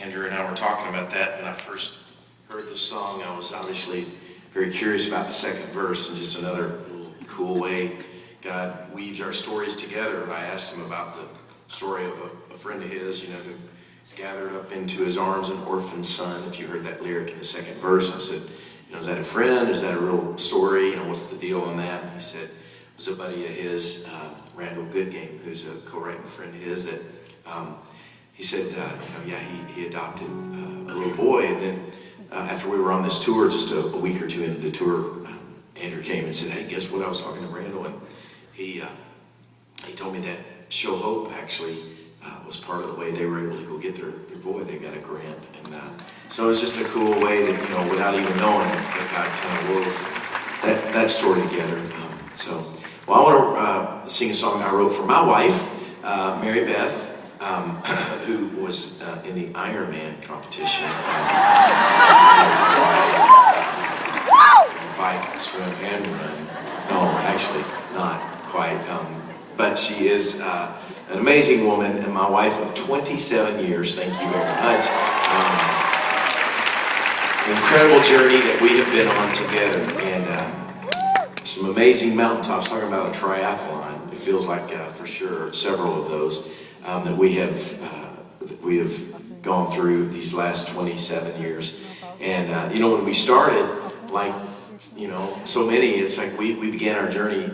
Andrew and I were talking about that when I first heard the song. I was obviously very curious about the second verse, and just another little cool way God weaves our stories together. I asked him about the story of a friend of his, who gathered up into his arms an orphan son. If you heard that lyric in the second verse, I said, is that a friend? Is that a real story? What's the deal on that? And he said, it was a buddy of his, Randall Goodgame, who's a co-writing friend of his, that he said, he adopted a little boy. And then after we were on this tour, just a week or two into the tour, Andrew came and said, hey, guess what? I was talking to Randall, and he told me that Show Hope actually was part of the way they were able to go get their boy. They got a grant. And so it was just a cool way that, without even knowing, that God kind of wove that story together. I want to sing a song I wrote for my wife, Mary Beth, who was in the Ironman competition. Bike, swim, and run. No, actually, not quite. But she is an amazing woman, and my wife of 27 years. Thank you very much. An incredible journey that we have been on together, and some amazing mountaintops. Talking about a triathlon, it feels like for sure several of those that we have gone through these last 27 years. And when we started, so many, it's like we began our journey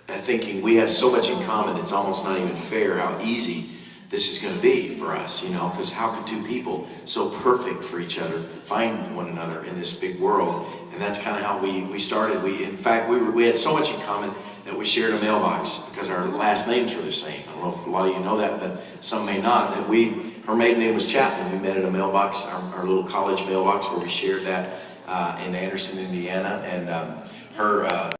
thinking we have so much in common, it's almost not even fair how easy this is going to be for us, because how could two people so perfect for each other find one another in this big world? And that's kind of how we started. In fact, we had so much in common that we shared a mailbox because our last names were the same. I don't know if a lot of you know that, but some may not. That her maiden name was Chapman. We met at a mailbox, our little college mailbox, where we shared that in Anderson, Indiana, and her